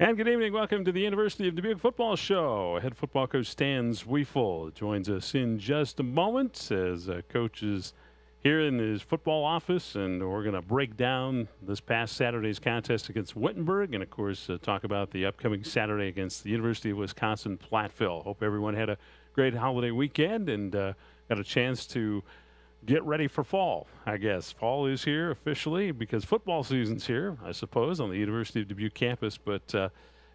And good evening. Welcome to the University of Dubuque Football Show. Head football coach Stan Zwiefel joins us in just a moment as coach is here in his football office, and we're going to break down this past Saturday's contest against Wittenberg and, of course, talk about the upcoming Saturday against the University of Wisconsin-Platteville. Hope everyone had a great holiday weekend and got a chance to get ready for fall, I guess. Fall is here officially because football season's here, I suppose, on the University of Dubuque campus. But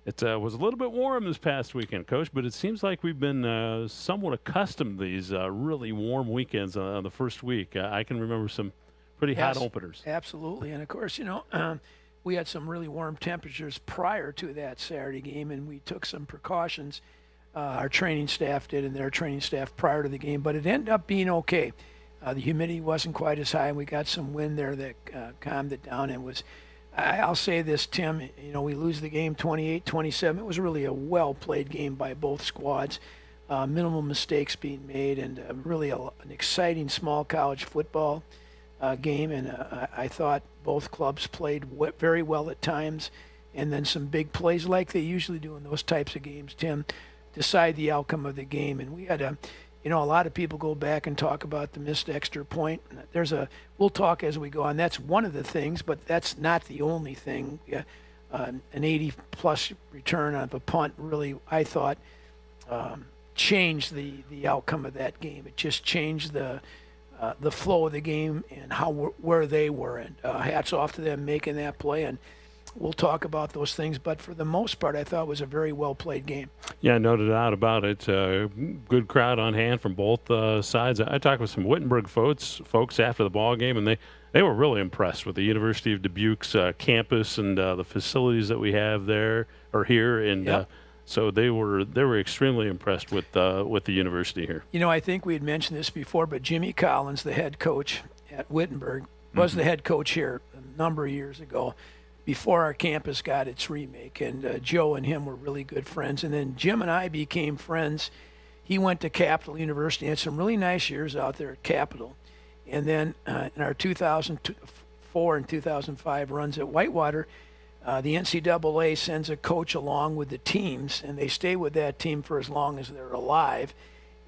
it was a little bit warm this past weekend, Coach, but it seems like we've been somewhat accustomed to these really warm weekends on the first week. I can remember some pretty hot openers. Absolutely. And, of course, we had some really warm temperatures prior to that Saturday game, and we took some precautions. Our training staff did and their training staff prior to the game, but it ended up being okay. The humidity wasn't quite as high, and we got some wind there that calmed it down. And I'll say this, Tim, we lose the game 28-27. It was really a well-played game by both squads. Minimal mistakes being made, and really an exciting small college football game. And I thought both clubs played very well at times, and then some big plays like they usually do in those types of games, Tim, decide the outcome of the game. And we had a lot of people go back and talk about the missed extra point. We'll talk as we go on. That's one of the things, but that's not the only thing. An 80-plus return of a punt really, I thought, changed the outcome of that game. It just changed the flow of the game and where they were. And hats off to them making that play. And we'll talk about those things. But for the most part, I thought it was a very well played game. Yeah, no doubt about it. Good crowd on hand from both sides. I talked with some Wittenberg folks after the ball game, and they were really impressed with the University of Dubuque's campus and the facilities that we have there or here, and Yep. so they were extremely impressed with the university here. You know, I think we had mentioned this before, but Jimmy Collins, the head coach at Wittenberg, was the head coach here a number of years ago before our campus got its remake. And Joe and him were really good friends. And then Jim and I became friends. He went to Capital University, had some really nice years out there at Capital. And then in our 2004 and 2005 runs at Whitewater, the NCAA sends a coach along with the teams, and they stay with that team for as long as they're alive.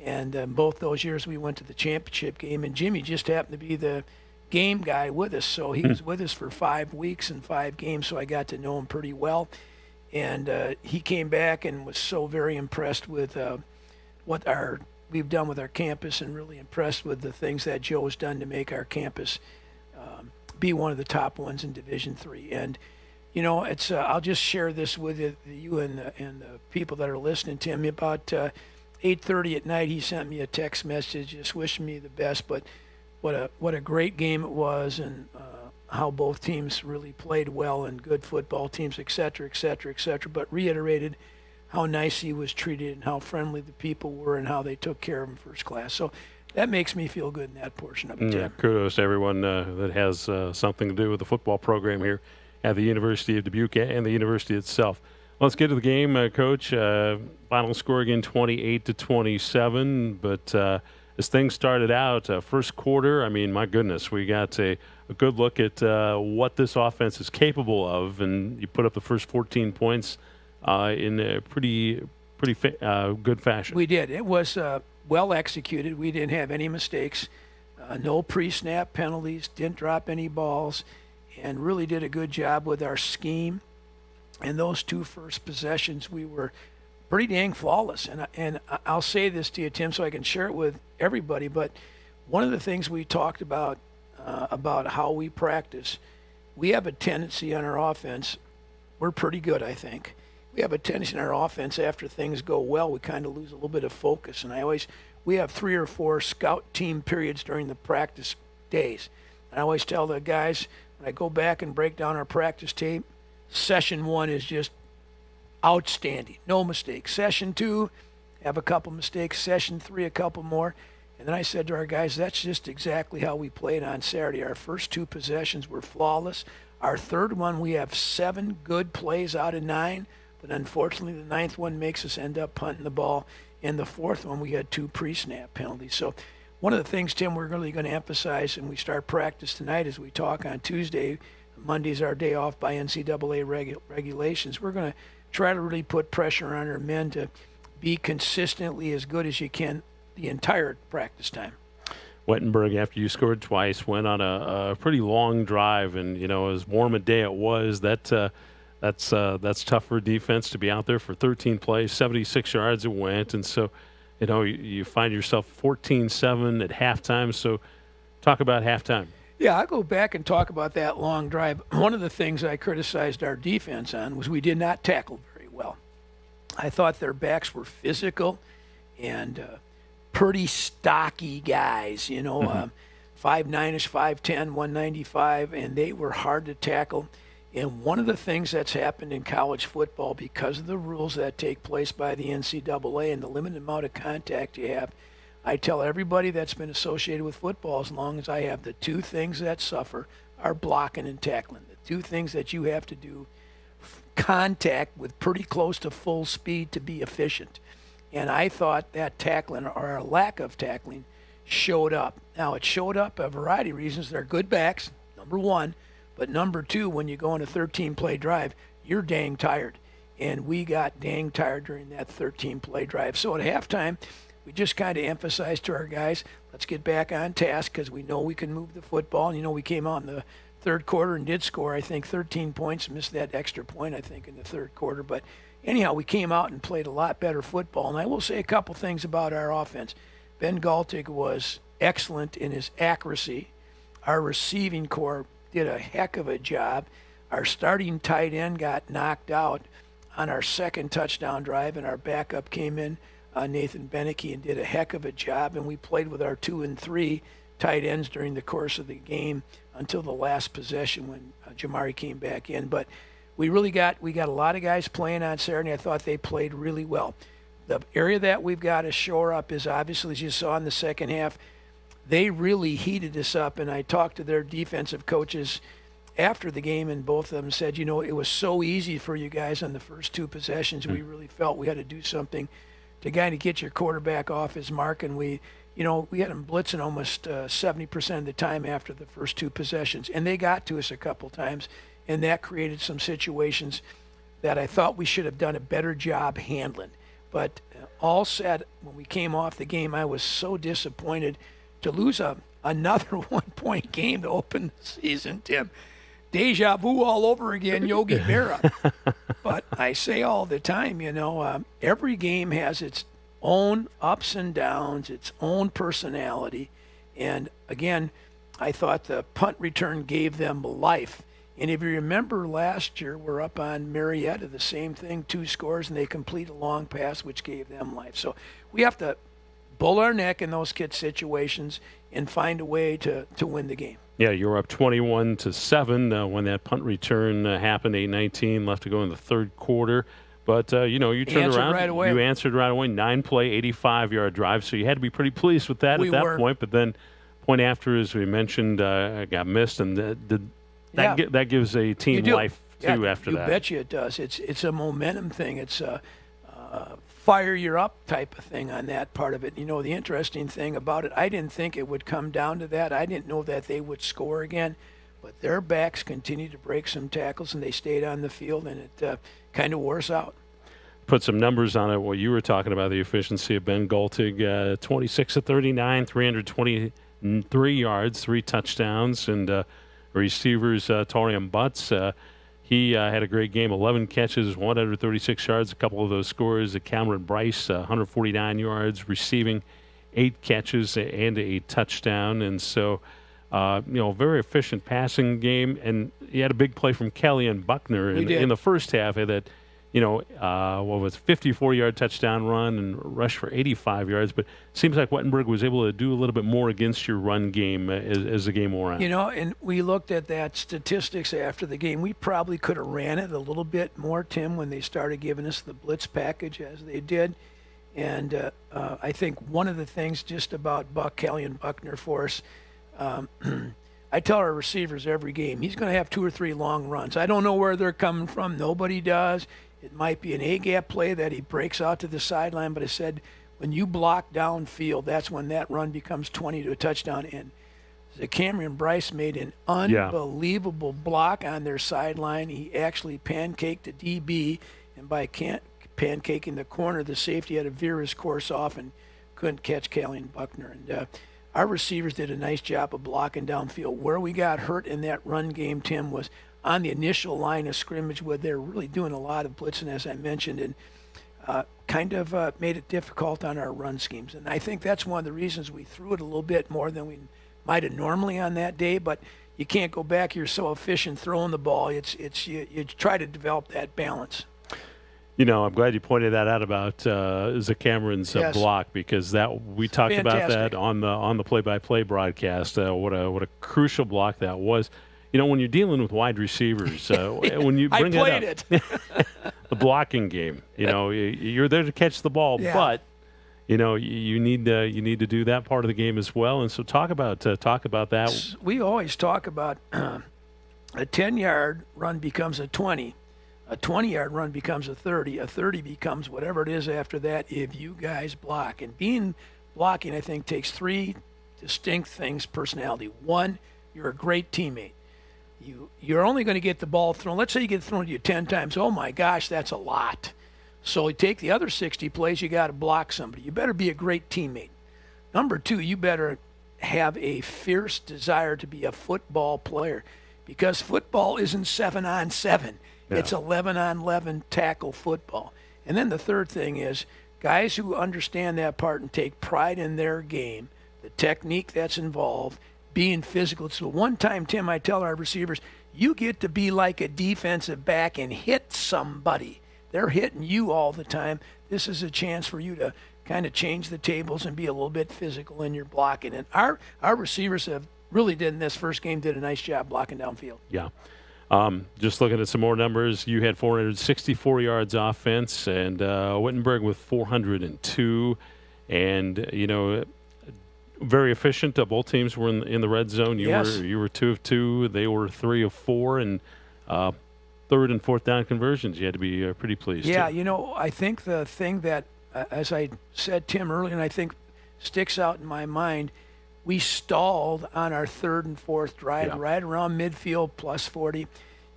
And both those years we went to the championship game, and Jimmy just happened to be the game guy with us. So he was with us for 5 weeks and 5 games, so I got to know him pretty well. And he came back and was so very impressed with what we've done with our campus, and really impressed with the things that Joe has done to make our campus be one of the top ones in Division III. And you know, it's I'll just share this with you and the people that are listening to him. About 8:30 at night, he sent me a text message just wishing me the best. But what a great game it was, and how both teams really played well, and good football teams, et cetera, et cetera, et cetera. But reiterated how nice he was treated and how friendly the people were and how they took care of him first class. So that makes me feel good in that portion of it, Tim. Yeah, kudos to everyone that has something to do with the football program here at the University of Dubuque and the university itself. Let's get to the game, Coach. Final score again, 28-27. But as things started out, first quarter, I mean, my goodness, we got a good look at what this offense is capable of, and you put up the first 14 points in a pretty good fashion. We did. It was well executed. We didn't have any mistakes, no pre-snap penalties, didn't drop any balls, and really did a good job with our scheme. And those 2 first possessions, we were pretty dang flawless. And I'll say this to you, Tim, so I can share it with everybody. But one of the things we talked about how we practice, we have a tendency on our offense. We're pretty good, I think. We have a tendency in our offense, after things go well, we kind of lose a little bit of focus. And we have 3 or 4 scout team periods during the practice days. And I always tell the guys, when I go back and break down our practice tape, session 1 is just outstanding, no mistakes. Session 2, have a couple mistakes. Session 3, a couple more. And then I said to our guys, that's just exactly how we played on Saturday. Our first 2 possessions were flawless. Our third one, we have 7 good plays out of 9, but unfortunately the 9th one makes us end up punting the ball. And the 4th one, we had 2 pre-snap penalties. So one of the things, Tim, we're really going to emphasize, and we start practice tonight as we talk on Tuesday. Monday's our day off by NCAA regulations. We're going to try to really put pressure on our men to be consistently as good as you can the entire practice time. Wittenberg, after you scored twice, went on a pretty long drive, and you know, as warm a day it was, that's tough for defense to be out there for 13 plays, 76 yards it went, and so you know you find yourself 14-7 at halftime. So talk about halftime. Yeah, I'll go back and talk about that long drive. One of the things I criticized our defense on was we did not tackle very well. I thought their backs were physical and pretty stocky guys, you know, 5'9"ish, 5'10", 195, and they were hard to tackle. And one of the things that's happened in college football, because of the rules that take place by the NCAA and the limited amount of contact you have, I tell everybody that's been associated with football, as long as I have, the 2 things that suffer are blocking and tackling. The 2 things that you have to do, contact with pretty close to full speed to be efficient. And I thought that tackling, or a lack of tackling, showed up. Now, it showed up a variety of reasons. They're good backs, number 1. But number 2, when you go on a 13-play drive, you're dang tired. And we got dang tired during that 13-play drive. So at halftime, we just kind of emphasized to our guys, let's get back on task because we know we can move the football. And, you know, we came out in the third quarter and did score, I think, 13 points, missed that extra point, I think, in the third quarter. But anyhow, we came out and played a lot better football. And I will say a couple things about our offense. Ben Galtig was excellent in his accuracy. Our receiving corps did a heck of a job. our starting tight end got knocked out on our second touchdown drive, and our backup came in, Nathan Beneke, and did a heck of a job. And we played with our 2 and 3 tight ends during the course of the game until the last possession when Jamari came back in. But we got a lot of guys playing on Saturday. I thought they played really well. The area that we've got to shore up is obviously, as you saw in the second half, they really heated us up. And I talked to their defensive coaches after the game, and both of them said, it was so easy for you guys on the first 2 possessions. We really felt we had to do something to kind of get your quarterback off his mark. And we had them blitzing almost 70% of the time after the first 2 possessions. And they got to us a couple times, and that created some situations that I thought we should have done a better job handling. But all said, when we came off the game, I was so disappointed to lose another 1-point game to open the season, Tim. Deja vu all over again, Yogi Berra. But I say all the time, every game has its own ups and downs, its own personality. And again, I thought the punt return gave them life. And if you remember last year, we're up on Marietta, the same thing, 2 scores, and they complete a long pass, which gave them life. So we have to bull our neck in those kid situations and find a way to win the game. Yeah, you were up 21-7 when that punt return happened. 8:19 left to go in the third quarter. But, you turned around. Right away. You answered right away. 9-play, 85-yard drive. So you had to be pretty pleased with that at that point. But then point after, as we mentioned, got missed. And that gives a team life, too, after that. You betcha it does. It's a momentum thing. It's a fire you up type of thing on that part of it. The interesting thing about it, I didn't think it would come down to that. I didn't know that they would score again. But their backs continued to break some tackles, and they stayed on the field, and it kind of wore us out. Put some numbers on it. What you were talking about, the efficiency of Ben Gultig, 26 of 39, 323 yards, 3 touchdowns, and receivers, Torian Butts. He had a great game, 11 catches, 136 yards, a couple of those scores. Cameron Bryce, 149 yards, receiving 8 catches and a touchdown. And so, very efficient passing game. And he had a big play from Kelly and Buckner in the first half that, 54-yard touchdown run and rush for 85 yards. But it seems like Wettenberg was able to do a little bit more against your run game as the game wore on. And we looked at that statistics after the game. We probably could have ran it a little bit more, Tim, when they started giving us the blitz package as they did. And I think one of the things just about Kelly and Buckner for us, I tell our receivers every game, he's going to have 2 or 3 long runs. I don't know where they're coming from. Nobody does. It might be an A-gap play that he breaks out to the sideline, but I said when you block downfield, that's when that run becomes 20 to a touchdown. And Cameron Bryce made an unbelievable block on their sideline. He actually pancaked the DB, and by pancaking the corner, the safety had to veer his course off and couldn't catch Kelly and Buckner. And our receivers did a nice job of blocking downfield. Where we got hurt in that run game, Tim, was on the initial line of scrimmage where they're really doing a lot of blitzing, as I mentioned, and kind of made it difficult on our run schemes. And I think that's one of the reasons we threw it a little bit more than we might have normally on that day, but you can't go back. You're so efficient throwing the ball. You try to develop that balance. I'm glad you pointed that out about Cameron's block, because we talked about that on the play-by-play broadcast. What a crucial block that was. When you're dealing with wide receivers, when you bring it up, the blocking game, you're there to catch the ball, but you need to do that part of the game as well. And so talk about that. We always talk about a 10-yard run becomes a 20. A 20-yard run becomes a 30. A 30 becomes whatever it is after that if you guys block. And blocking, I think, takes 3 distinct things, personality. 1, you're a great teammate. You're only going to get the ball thrown. Let's say you get thrown to you 10 times. Oh, my gosh, that's a lot. So you take the other 60 plays, you got to block somebody. You better be a great teammate. Number 2, you better have a fierce desire to be a football player, because football isn't 7-on-7. Yeah. It's 11-on-11 tackle football. And then the third thing is guys who understand that part and take pride in their game, the technique that's involved, being physical. It's the one time, Tim, I tell our receivers, you get to be like a defensive back and hit somebody. They're hitting you all the time. This is a chance for you to kind of change the tables and be a little bit physical in your blocking. And our receivers have really did in this first game, did a nice job blocking downfield. Yeah. Just looking at some more numbers, you had 464 yards offense, and Wittenberg with 402. And, very efficient. Both teams were in the red zone. You were 2 of 2. They were 3 of 4. And third and fourth down conversions, you had to be pretty pleased. Yeah, too. I think the thing that, as I said, Tim, earlier, and I think sticks out in my mind, we stalled on our third and fourth drive right around midfield plus 40.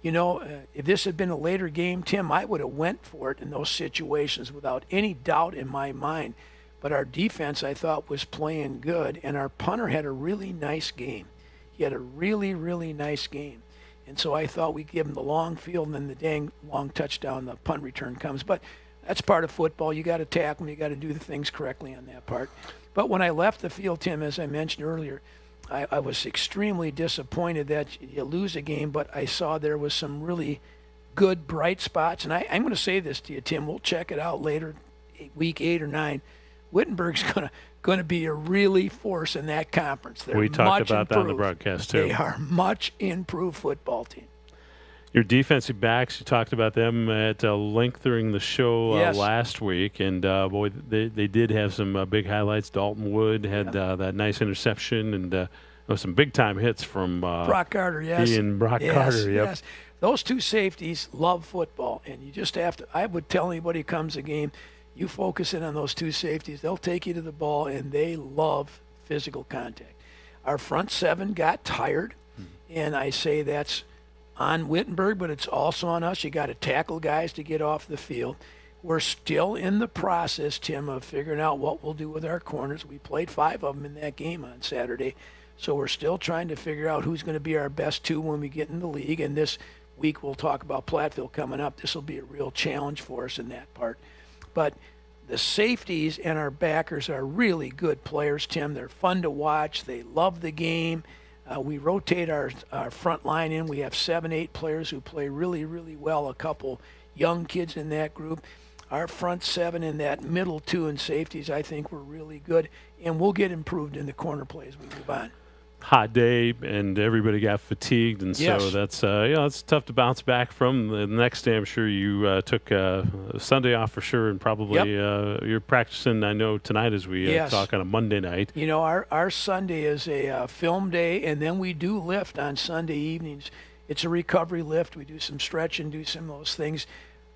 If this had been a later game, Tim, I would have went for it in those situations without any doubt in my mind. But our defense, I thought, was playing good, and our punter had a really nice game. He had a really, really nice game. And so I thought we'd give him the long field and then the dang long touchdown, the punt return comes. But that's part of football. You got to tackle them. You got to do the things correctly on that part. But when I left the field, Tim, as I mentioned earlier, I was extremely disappointed that you lose a game, but I saw there was some really good, bright spots. And I'm going to say this to you, Tim. We'll check it out later, week 8 or 9. Wittenberg's going to be a really force in that conference. We talked about that on the broadcast, too. They are much improved football team. Your defensive backs, you talked about them at length during the show last week, and boy, they did have some big highlights. Dalton Wood had that nice interception, and some big-time hits from Brock Carter, yes. He and Brock Carter, yep. Yes. Those two safeties love football, and you just have to – I would tell anybody who comes a game, you focus in on those two safeties. They'll take you to the ball, and they love physical contact. Our front seven got tired, and I say that's on Wittenberg, but it's also on us. You got to tackle guys to get off the field. We're still in the process, Tim, of figuring out what we'll do with our corners. We played 5 of them in that game on Saturday, so we're still trying to figure out who's going to be our best 2 when we get in the league. And this week we'll talk about Platteville coming up. This will be a real challenge for us in that part. But the safeties and our backers are really good players, Tim. They're fun to watch. They love the game. We rotate our front line in. We have 7, 8 players who play really, really well, a couple young kids in that group. Our front 7 and that middle 2 in safeties, I think, were really good. And we'll get improved in the corner play as we move on. Hot day, and everybody got fatigued, and so that's it's tough to bounce back from. The next day, I'm sure you took Sunday off for sure, and probably you're practicing, I know, tonight as we talk on a Monday night. Our Sunday is a film day, and then we do lift on Sunday evenings. It's a recovery lift. We do some stretching, do some of those things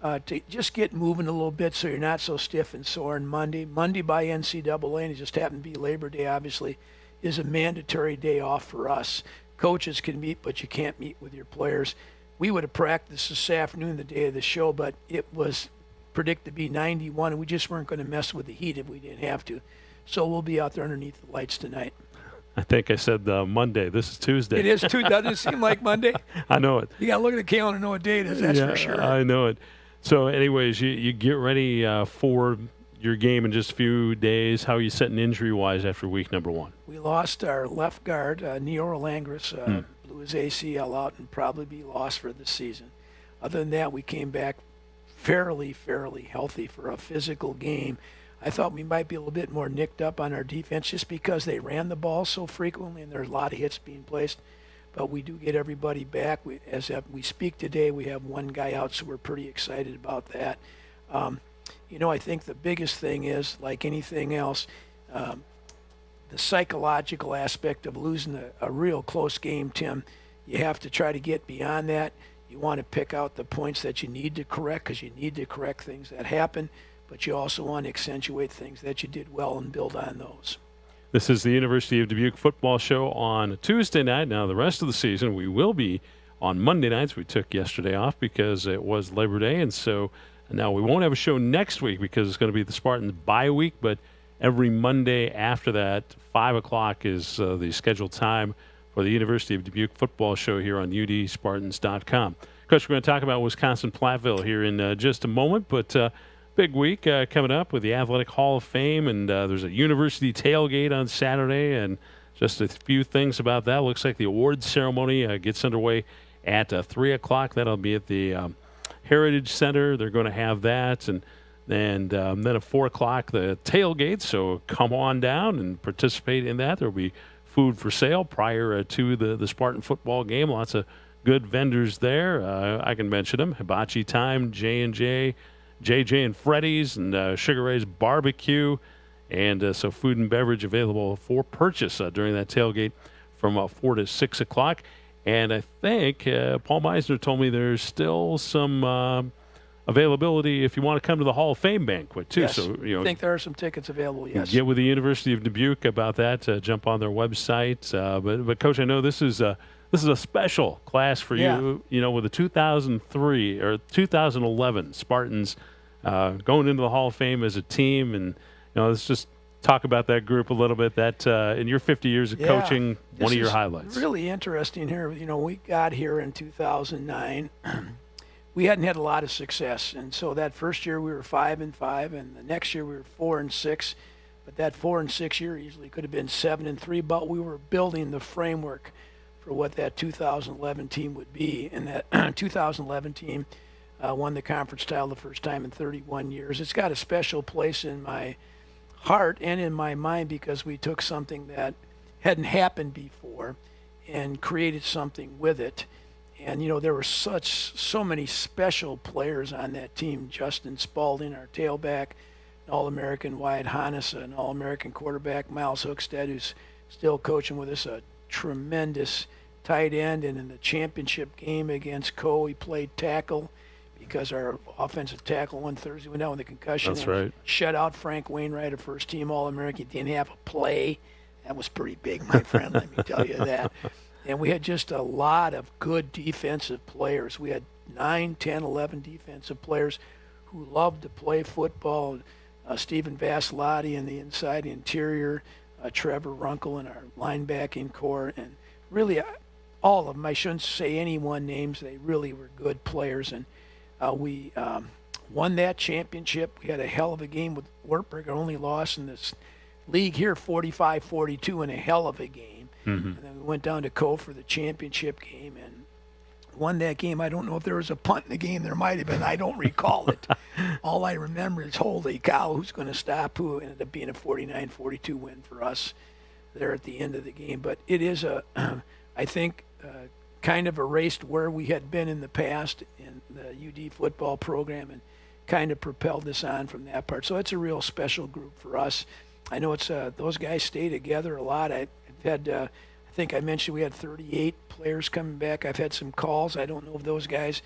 to just get moving a little bit so you're not so stiff and sore. And Monday by NCAA, and it just happened to be Labor Day, obviously, is a mandatory day off for us. Coaches can meet, but you can't meet with your players. We would have practiced this afternoon, the day of the show, but it was predicted to be 91, and we just weren't going to mess with the heat if we didn't have to. So we'll be out there underneath the lights tonight. I think I said Monday. This is Tuesday. It is Tuesday. Doesn't it seem like Monday? I know it. You got to look at the calendar and know what day it is, that's for sure. I know it. So anyways, you get ready for your game in just a few days. How are you setting injury-wise after week number 1? We lost our left guard, Neora Langris, blew his ACL out and probably be lost for the season. Other than that, we came back fairly healthy for a physical game. I thought we might be a little bit more nicked up on our defense just because they ran the ball so frequently and there's a lot of hits being placed. But we do get everybody back. As we speak today, we have 1 guy out, so we're pretty excited about that. I think the biggest thing is, like anything else, the psychological aspect of losing a real close game, Tim. You have to try to get beyond that. You want to pick out the points that you need to correct because you need to correct things that happen, but you also want to accentuate things that you did well and build on those. This is the University of Dubuque football show on Tuesday night. Now, the rest of the season, we will be on Monday nights. We took yesterday off because it was Labor Day, and so now we won't have a show next week because it's going to be the Spartans bye week, but every Monday after that, 5 o'clock is the scheduled time for the University of Dubuque football show here on udspartans.com. Coach, we're going to talk about Wisconsin-Platteville here in just a moment, but big week coming up with the Athletic Hall of Fame, and there's a university tailgate on Saturday, and just a few things about that. Looks like the awards ceremony gets underway at 3 o'clock. That'll be at the Heritage Center. They're going to have that. And then at 4 o'clock, the tailgate. So come on down and participate in that. There will be food for sale prior to the Spartan football game. Lots of good vendors there. I can mention them: Hibachi Time, J&J, JJ and Freddy's, and Sugar Ray's Barbecue. And so food and beverage available for purchase during that tailgate from 4 to 6 o'clock. And I think Paul Meisner told me there's still some availability if you want to come to the Hall of Fame banquet, too. Yes, So, I think there are some tickets available, yes. Get with the University of Dubuque about that. Jump on their website. But Coach, I know this is a special class for you, with the 2003 or 2011 Spartans going into the Hall of Fame as a team. And, let's just talk about that group a little bit. That in your 50 years of coaching, one of your highlights. Really interesting here. We got here in 2009. We hadn't had a lot of success, and so that first year we were 5-5, and the next year we were 4-6. But that 4-6 year easily could have been 7-3. But we were building the framework for what that 2011 team would be, and that 2011 team won the conference title the first time in 31 years. It's got a special place in my heart and in my mind because we took something that hadn't happened before and created something with it. And there were so many special players on that team. Justin Spalding, our tailback, an All-American Wyatt Hannes, an All-American quarterback, Miles Hookstead, who's still coaching with us, a tremendous tight end. And in the championship game against Coe, he played tackle because our offensive tackle one Thursday went down with a concussion. That's right. Shut out Frank Wainwright, a first-team All-American. Didn't have a play. That was pretty big, my friend, let me tell you that. And we had just a lot of good defensive players. We had 9, 10, 11 defensive players who loved to play football. Stephen Vasilati in the inside interior, Trevor Runkle in our linebacking core, and really all of them. I shouldn't say any one names. They really were good players. And we won that championship. We had a hell of a game with Wartburg. Our only loss in this league here, 45-42, in a hell of a game. Mm-hmm. And then we went down to Coe for the championship game and won that game. I don't know if there was a punt in the game. There might have been. I don't recall it. All I remember is, holy cow, who's going to stop who? Ended up being a 49-42 win for us there at the end of the game. But it is I think, kind of erased where we had been in the past in the UD football program and kind of propelled us on from that part. So it's a real special group for us. I know it's those guys stay together a lot. I've had, I think I mentioned we had 38 players coming back. I've had some calls. I don't know if those guys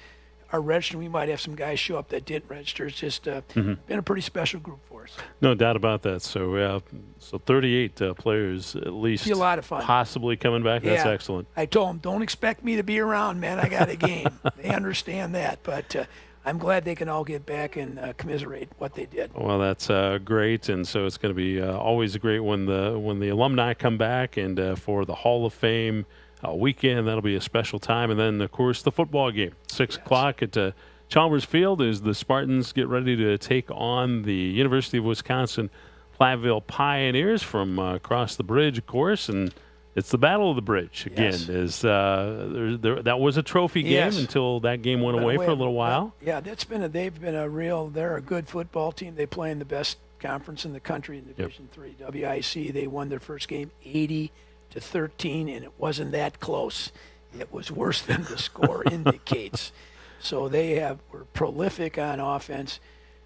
are registered. We might have some guys show up that didn't register. It's just been a pretty special group for us. No doubt about that. So, 38 players at least. Be a lot of fun. Possibly coming back. That's excellent. I told them, don't expect me to be around, man. I got a game. They understand that, but. I'm glad they can all get back and commiserate what they did. Well, that's great, and so it's going to be always great when the alumni come back, and for the Hall of Fame weekend, that'll be a special time. And then, of course, the football game, 6 o'clock at Chalmers Field, as the Spartans get ready to take on the University of Wisconsin Platteville Pioneers from across the bridge, of course, and it's the Battle of the Bridge again. Yes. That was a trophy game until that game went away for a little while. Yeah, they're a good football team. They play in the best conference in the country in Division III, WIC. They won their first game 80-13, and it wasn't that close. It was worse than the score indicates. So were prolific on offense.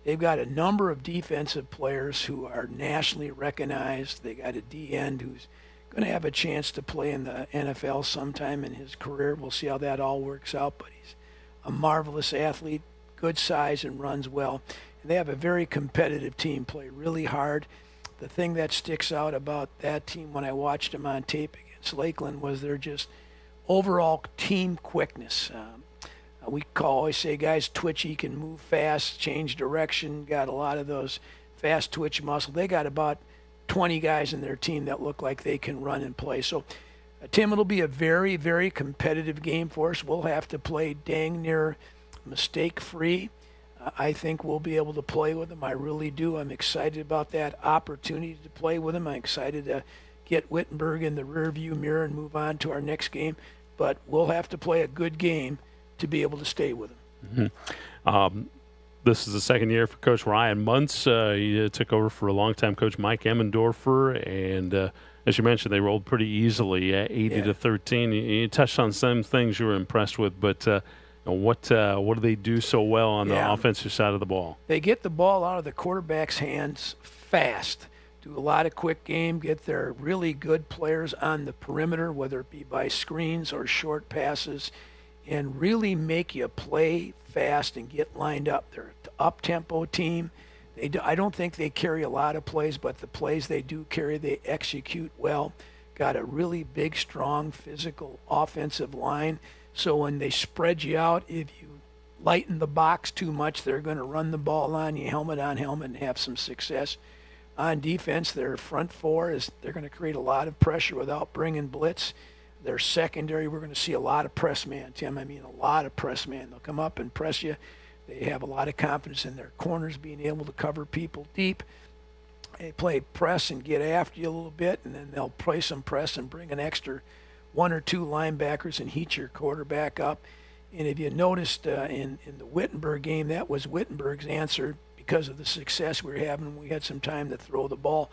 They've got a number of defensive players who are nationally recognized. They got a D end who's going to have a chance to play in the NFL sometime in his career. We'll see how that all works out, but he's a marvelous athlete, good size, and runs well. And they have a very competitive team, play really hard. The thing that sticks out about that team when I watched them on tape against Lakeland was their just overall team quickness. We always say guys twitchy, can move fast, change direction, got a lot of those fast twitch muscle. They got about 20 guys in their team that look like they can run and play. So, Tim, it'll be a very, very competitive game for us. We'll have to play dang near mistake-free. I think we'll be able to play with them. I really do. I'm excited about that opportunity to play with them. I'm excited to get Wittenberg in the rearview mirror and move on to our next game. But we'll have to play a good game to be able to stay with them. This is the second year for Coach Ryan Muntz. He took over for a longtime coach Mike Emmendorfer, and as you mentioned, they rolled pretty easily, 80-13. You touched on some things you were impressed with, but what do they do so well on the offensive side of the ball? They get the ball out of the quarterback's hands fast. Do a lot of quick game, get their really good players on the perimeter, whether it be by screens or short passes, and really make you play fast and get lined up. They're an up-tempo team. I don't think they carry a lot of plays, but the plays they do carry, they execute well. Got a really big, strong, physical offensive line. So when they spread you out, if you lighten the box too much, they're going to run the ball on you, helmet on helmet, and have some success. On defense, their front four they're going to create a lot of pressure without bringing blitz. Their secondary, we're going to see a lot of press man, Tim. I mean, a lot of press man. They'll come up and press you. They have a lot of confidence in their corners being able to cover people deep. They play press and get after you a little bit, and then they'll play some press and bring an extra one or two linebackers and heat your quarterback up. And if you noticed in the Wittenberg game, that was Wittenberg's answer because of the success we were having. We had some time to throw the ball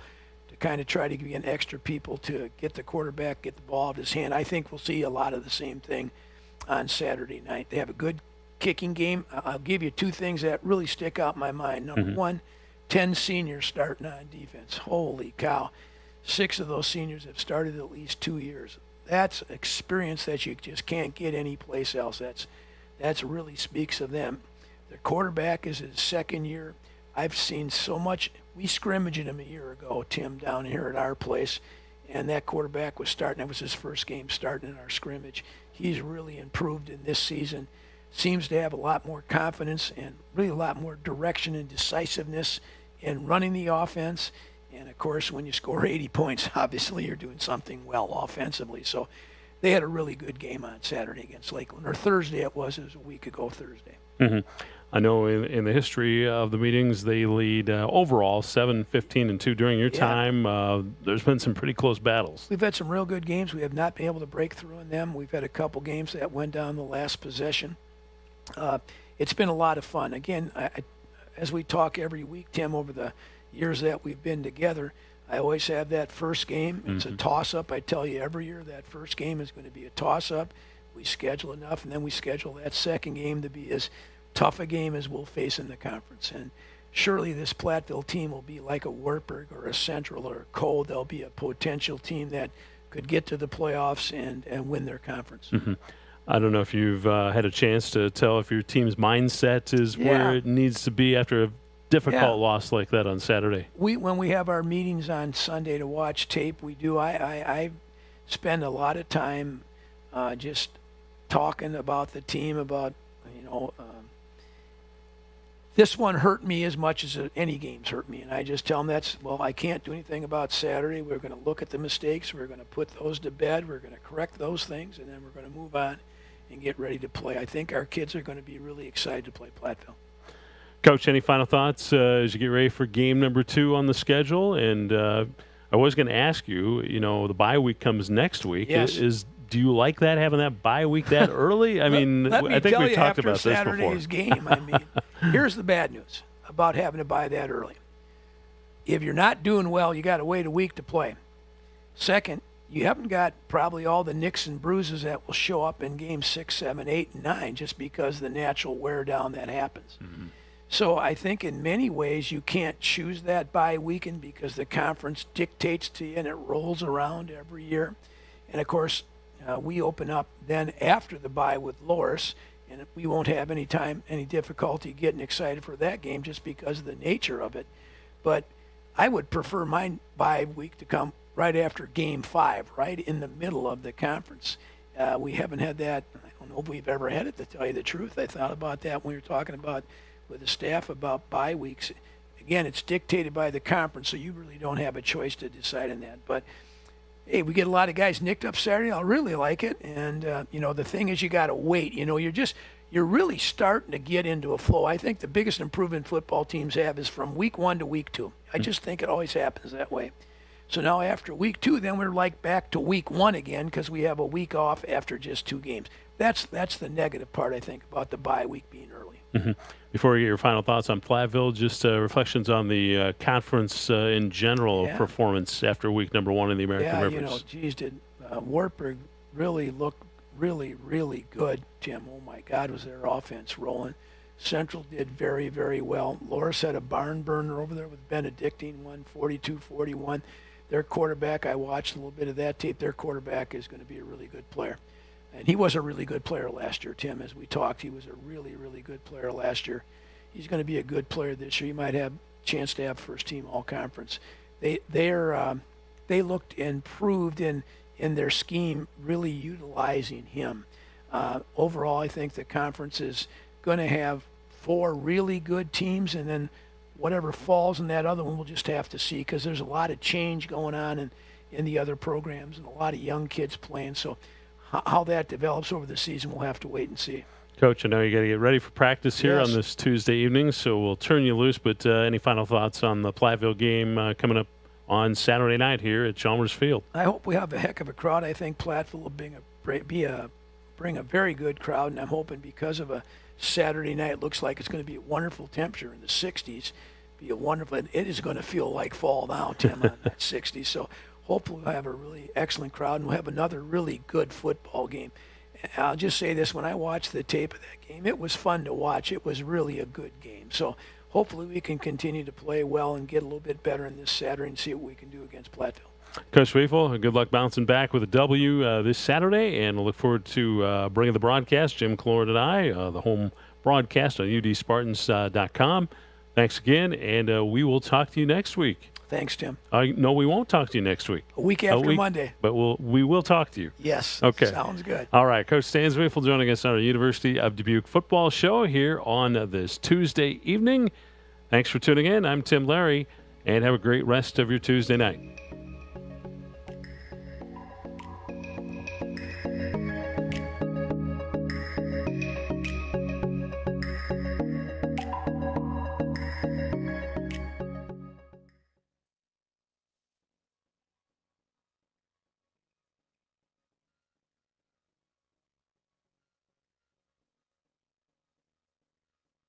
to kind of try to give an extra people to get the quarterback, get the ball out of his hand. I think we'll see a lot of the same thing on Saturday night. They have a good kicking game. I'll give you two things that really stick out in my mind. Number one, 10 seniors starting on defense. Holy cow. 6 of those seniors have started at least 2 years. That's experience that you just can't get anyplace else. That's really speaks of them. Their quarterback is his second year. I've seen so much. We scrimmaged him a year ago, Tim, down here at our place, and that quarterback was starting. That was his first game starting in our scrimmage. He's really improved in this season. Seems to have a lot more confidence and really a lot more direction and decisiveness in running the offense. And, of course, when you score 80 points, obviously you're doing something well offensively. So they had a really good game on Saturday against Lakeland. Or Thursday it was a week ago Thursday. I know in the history of the meetings, they lead overall 7-15-2 during your time. There's been some pretty close battles. We've had some real good games. We have not been able to break through in them. We've had a couple games that went down the last possession. It's been a lot of fun. Again, as we talk every week, Tim, over the years that we've been together, I always have that first game. It's a toss-up. I tell you every year that first game is going to be a toss-up. We schedule enough, and then we schedule that second game to be as tough a game as we'll face in the conference. And surely this Platteville team will be like a Wartburg or a Central or a Cole. They'll be a potential team that could get to the playoffs and win their conference. I don't know if you've had a chance to tell if your team's mindset is where it needs to be after a difficult loss like that on Saturday. When we have our meetings on Sunday to watch tape, we do. I spend a lot of time just talking about the team, about, this one hurt me as much as any game's hurt me. And I just tell them I can't do anything about Saturday. We're going to look at the mistakes. We're going to put those to bed. We're going to correct those things, and then we're going to move on and get ready to play. I think our kids are going to be really excited to play Platteville. Coach, any final thoughts as you get ready for game number 2 on the schedule? And I was going to ask you, the bye week comes next week. Yes. Do you like that, having that bye week that early? I mean, I think we talked about this before. Saturday's game, here's the bad news about having to bye that early. If you're not doing well, you got to wait a week to play. Second, you haven't got probably all the nicks and bruises that will show up in games 6, 7, 8, and 9 just because of the natural wear down that happens. So I think in many ways you can't choose that bye weekend because the conference dictates to you and it rolls around every year. And, of course, we open up then after the bye with Loris, and we won't have any difficulty getting excited for that game just because of the nature of it. But I would prefer my bye week to come right after game 5, right in the middle of the conference. We haven't had that. I don't know if we've ever had it, to tell you the truth. I thought about that when we were talking about with the staff about bye weeks. Again, it's dictated by the conference, so you really don't have a choice to decide on that. But hey, we get a lot of guys nicked up Saturday. I'll really like it. And, the thing is you got to wait. You're really starting to get into a flow. I think the biggest improvement football teams have is from week 1 to week 2. I just think it always happens that way. So now after week 2, then we're like back to week 1 again because we have a week off after just 2 games. That's the negative part, I think, about the bye week being early. Mm-hmm. Before we get your final thoughts on Platteville, just reflections on the conference in general performance after week number 1 in the American Rivers. Did Wartburg really look really, really good, Tim? Oh, my God, was their offense rolling. Central did very, very well. Loris had a barn burner over there with Benedictine, won 42-41. Their quarterback, I watched a little bit of that tape. Their quarterback is going to be a really good player. And he was a really good player last year, Tim, as we talked. He was a really, really good player last year. He's going to be a good player this year. He might have a chance to have first-team all-conference. They looked improved in their scheme, really utilizing him. Overall, I think the conference is going to have 4 really good teams, and then whatever falls in that other one, we'll just have to see because there's a lot of change going on in the other programs and a lot of young kids playing. So how that develops over the season, we'll have to wait and see. Coach, I know you got to get ready for practice here on this Tuesday evening, so we'll turn you loose. But any final thoughts on the Platteville game coming up on Saturday night here at Chalmers Field? I hope we have a heck of a crowd. I think Platteville will bring a very good crowd, and I'm hoping because of a Saturday night, it looks like it's going to be a wonderful temperature in the 60s. Be a wonderful. It is going to feel like fall now, Tim, on that 60s. So hopefully we'll have a really excellent crowd, and we'll have another really good football game. And I'll just say this: when I watched the tape of that game, it was fun to watch. It was really a good game. So hopefully we can continue to play well and get a little bit better in this Saturday and see what we can do against Platteville. Coach Weifel, good luck bouncing back with a W this Saturday, and I look forward to bringing the broadcast, Jim Clord and I, the home broadcast on udspartans.com. Thanks again, and we will talk to you next week. Thanks, Tim. No, we won't talk to you next week. A week after Monday. But we will talk to you. Yes. Okay. Sounds good. All right. Coach Stan Zweifel joining us on our University of Dubuque football show here on this Tuesday evening. Thanks for tuning in. I'm Tim Larry, and have a great rest of your Tuesday night.